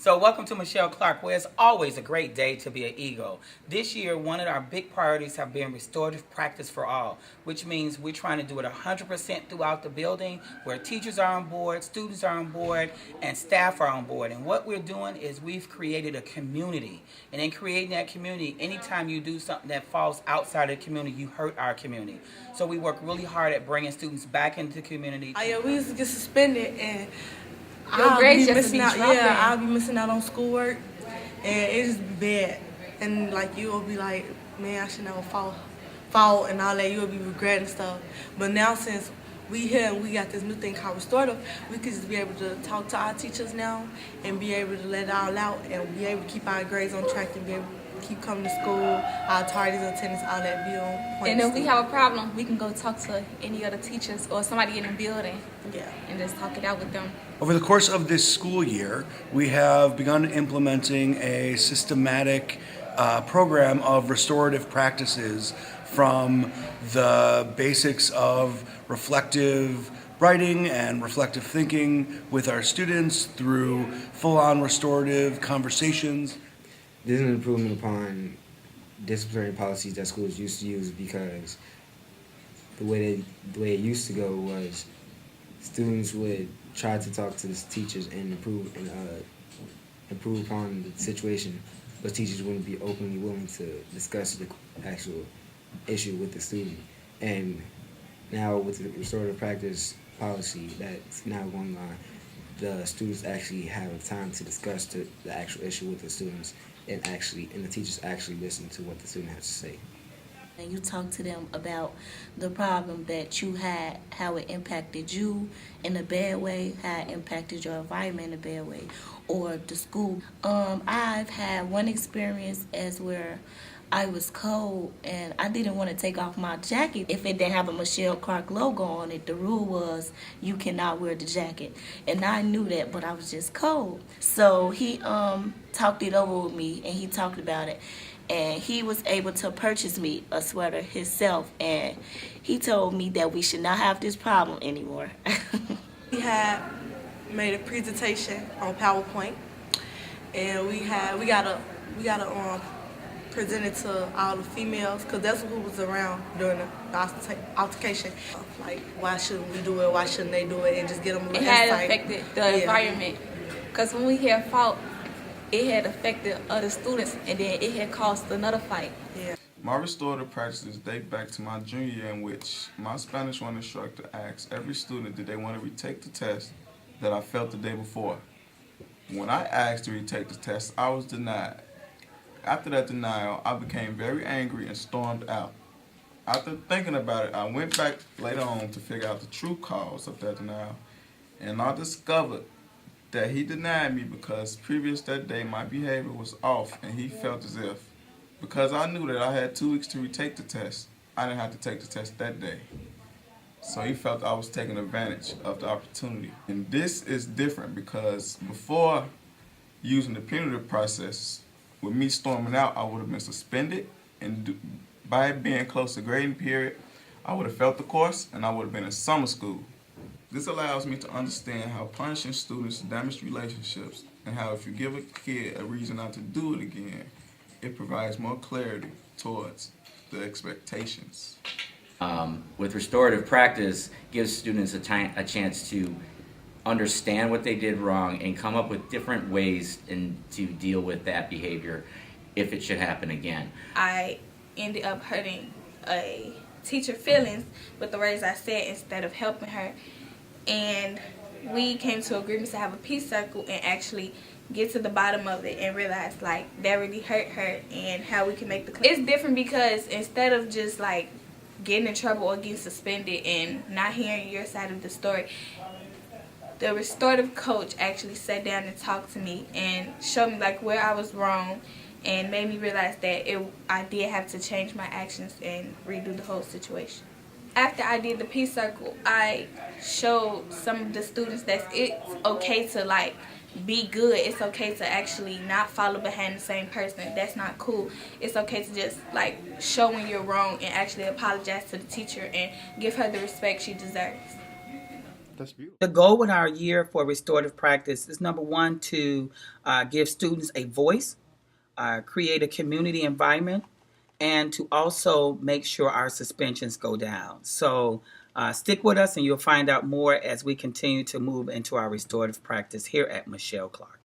So welcome to Michele Clark, where it's always a great day to be an Eagle. This year, one of our big priorities have been restorative practice for all, which means we're trying to do it 100% throughout the building, where teachers are on board, students are on board, and staff are on board. And what we're doing is we've created a community. And in creating that community, anytime you do something that falls outside of the community, you hurt our community. So we work really hard at bringing students back into the community. Oh, yeah, we used to get suspended, and Your grades just be out. dropping. Yeah, I'll be missing out on schoolwork, and it just be bad. And like you'll be like, man, I should never fall and all that. You'll be regretting stuff. But now since we here and we got this new thing called restorative, we could just be able to talk to our teachers now and be able to let it all out and be able to keep our grades on track and be able to keep coming to school, our tardies, attendance, all that be on point. And if we have a problem, we can go talk to any other teachers or somebody in the building. Yeah. And just talk it out with them. Over the course of this school year, we have begun implementing a systematic program of restorative practices, from the basics of reflective writing and reflective thinking with our students through full-on restorative conversations. This is an improvement upon disciplinary policies that schools used to use, because the way it used to go was students would try to talk to the teachers and improve upon the situation, but teachers wouldn't be openly willing to discuss the actual issue with the student. And now with the restorative practice policy that's now going on, the students actually have time to discuss the actual issue with the students, and the teachers actually listen to what the student has to say. And you talk to them about the problem that you had, how it impacted you in a bad way, how it impacted your environment in a bad way, or the school. I've had one experience as where I was cold and I didn't want to take off my jacket if it didn't have a Michele Clark logo on it. The rule was you cannot wear the jacket, and I knew that, but I was just cold. So he talked it over with me, and he talked about it. And he was able to purchase me a sweater himself, and he told me that we should not have this problem anymore. We had made a presentation on PowerPoint, and we gotta present it to all the females, because that's who was around during the altercation. Like, why shouldn't we do it? Why shouldn't they do it? And just get them a little It insight. had affected the environment. Because when we had fought, it had affected other students, and then it had caused another fight. Yeah. My restorative practices date back to my junior year, in which my Spanish 1 instructor asked every student did they want to retake the test that I felt the day before. When I asked to retake the test, I was denied. After that denial, I became very angry and stormed out. After thinking about it, I went back later on to figure out the true cause of that denial, and I discovered that he denied me because previous that day my behavior was off, and he felt as if, because I knew that I had 2 weeks to retake the test, I didn't have to take the test that day. So he felt I was taking advantage of the opportunity. And this is different, because before using the punitive process, with me storming out, I would have been suspended, and by it being close to grading period, I would have felt the course, and I would have been in summer school. This allows me to understand how punishing students damage relationships, and how if you give a kid a reason not to do it again, it provides more clarity towards the expectations. With restorative practice, gives students a chance to understand what they did wrong and come up with different ways to deal with that behavior if it should happen again. I ended up hurting a teacher's feelings with the words I said instead of helping her. And we came to agreement to have a peace circle and actually get to the bottom of it and realize, like, that really hurt her and how we can make the... It's different because instead of just, like, getting in trouble or getting suspended and not hearing your side of the story, the restorative coach actually sat down and talked to me and showed me, like, where I was wrong and made me realize that I did have to change my actions and redo the whole situation. After I did the peace circle, I showed some of the students that it's okay to, like, be good. It's okay to actually not follow behind the same person. That's not cool. It's okay to just, like, show when you're wrong and actually apologize to the teacher and give her the respect she deserves. That's beautiful. The goal with our year for restorative practice is number one, to give students a voice, create a community environment, and to also make sure our suspensions go down. So stick with us and you'll find out more as we continue to move into our restorative practice here at Michele Clark.